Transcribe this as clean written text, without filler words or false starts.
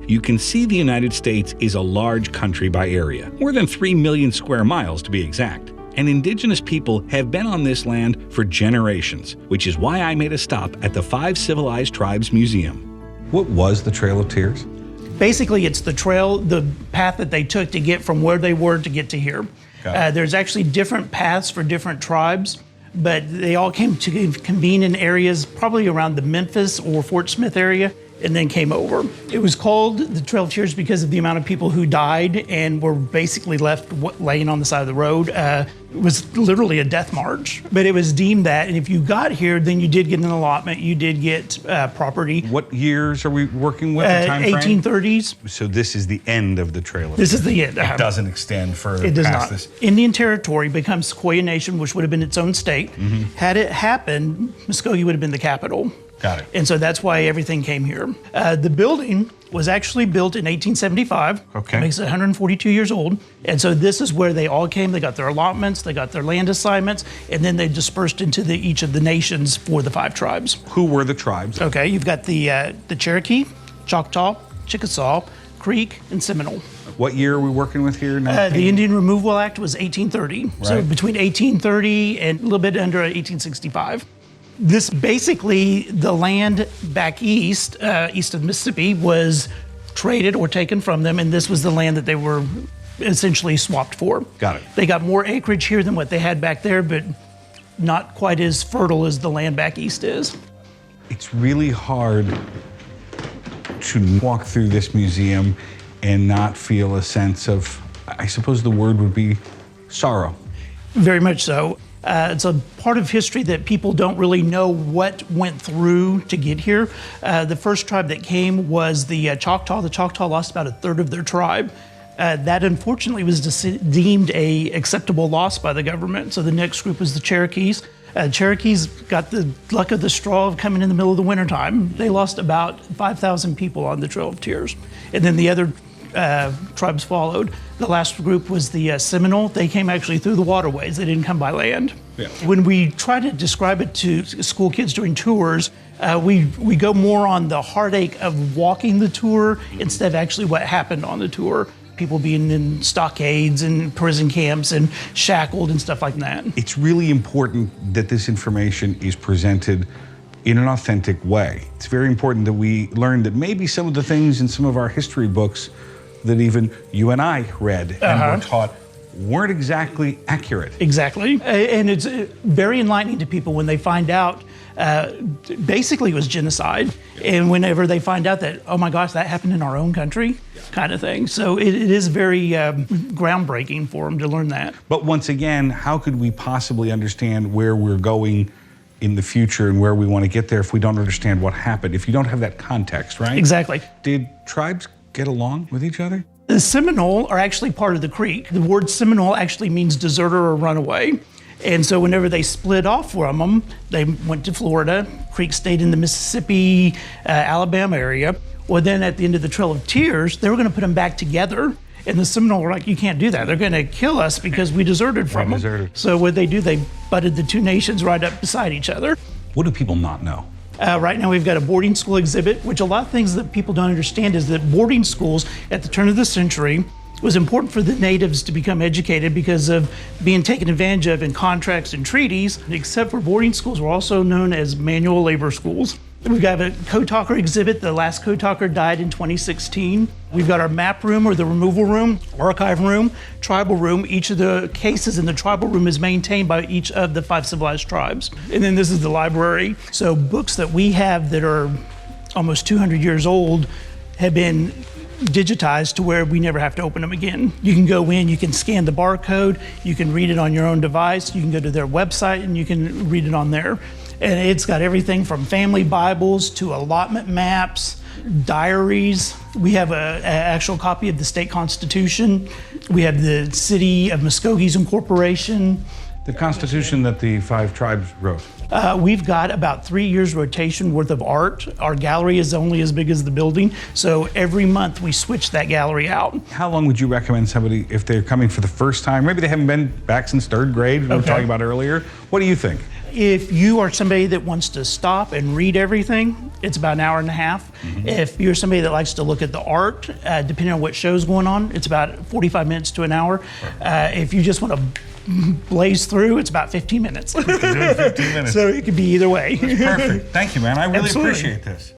you can see the United States is a large country by area, more than 3 million square miles to be exact. And indigenous people have been on this land for generations, which is why I made a stop at the Five Civilized Tribes Museum. What was the Trail of Tears? Basically, it's the trail, the path that they took to get from where they were to get to here. There's actually different paths for different tribes, but they all came to convene in areas probably around the Memphis or Fort Smith area, and then came over. It was called the Trail of Tears because of the amount of people who died and were basically left laying on the side of the road. It was literally a death march, but it was deemed that, and if you got here, then you did get an allotment, you did get property. What years are we working with? The time frame? 1830s. So this is the end of the Trail of This Tears. is the end. It doesn't extend further It does past not. this. Indian Territory becomes Sequoia Nation, which would have been its own state. Had it happened, Muskogee would have been the capital. Got it. And so that's why everything came here. The building was actually built in 1875. Okay. It makes it 142 years old. And so this is where they all came. They got their allotments, they got their land assignments, and then they dispersed into each of the nations for the 5 tribes. Who were the tribes? Okay, you've got the Cherokee, Choctaw, Chickasaw, Creek, and Seminal. What year are we working with here? The Indian Removal Act was 1830. So Right. between 1830 and a little bit under 1865. This basically, the land back east, east of Mississippi, was traded or taken from them, and this was the land that they were essentially swapped for. Got it. They got more acreage here than what they had back there, but not quite as fertile as the land back east is. It's really hard to walk through this museum and not feel a sense of, I suppose the word would be sorrow. Very much so. It's a part of history that people don't really know what went through to get here. The first tribe that came was the Choctaw. The Choctaw lost about a third of their tribe. That unfortunately was deemed a acceptable loss by the government. So the next group was the Cherokees. Cherokees got the luck of the straw of coming in the middle of the wintertime. They lost about 5,000 people on the Trail of Tears. And then the other tribes followed. The last group was the Seminole. They came actually through the waterways. They didn't come by land. Yeah. When we try to describe it to school kids during tours, we go more on the heartache of walking the tour instead of actually what happened on the tour. People being in stockades and prison camps and shackled and stuff like that. It's really important that this information is presented in an authentic way. It's very important that we learn that maybe some of the things in some of our history books that even you and I read and were taught weren't exactly accurate. Exactly. And it's very enlightening to people when they find out basically it was genocide. And whenever they find out that, oh my gosh, that happened in our own country, kind of thing. So it is very groundbreaking for them to learn that. But once again, how could we possibly understand where we're going in the future and where we want to get there if we don't understand what happened, if you don't have that context, right? Exactly. Did tribes get along with each other? The Seminole are actually part of the Creek. The word Seminole actually means deserter or runaway. And so whenever they split off from them, they went to Florida. Creek stayed in the Mississippi, Alabama area. Well, then at the end of the Trail of Tears, they were going to put them back together. And the Seminole were like, you can't do that. They're going to kill us because we deserted from them. So what they do, they butted the two nations right up beside each other. What do people not know? Right now we've got a boarding school exhibit, which a lot of things that people don't understand is that boarding schools at the turn of the century was important for the natives to become educated because of being taken advantage of in contracts and treaties. Except for boarding schools, were also known as manual labor schools. We've got a code talker exhibit. The last code talker died in 2016. We've got our map room or the removal room, archive room, tribal room. Each of the cases in the tribal room is maintained by each of the 5 civilized tribes. And then this is the library. So books that we have that are almost 200 years old have been digitized to where we never have to open them again. You can go in, you can scan the barcode, you can read it on your own device, you can go to their website and you can read it on there. And it's got everything from family Bibles to allotment maps, diaries. We have an actual copy of the state constitution. We have the city of Muskogee's incorporation. The constitution that the 5 tribes wrote. We've got about 3 years rotation worth of art. Our gallery is only as big as the building, so every month we switch that gallery out. How long would you recommend somebody, if they're coming for the first time, maybe they haven't been back since 3rd grade, we were talking about earlier, what do you think? If you are somebody that wants to stop and read everything, it's about an hour and a half. If you're somebody that likes to look at the art, depending on what show's going on, it's about 45 minutes to an hour. If you just want to blaze through, it's about 15 minutes. We can do it in 15 minutes. So it could be either way. Perfect. Thank you, man. I really Absolutely. appreciate this.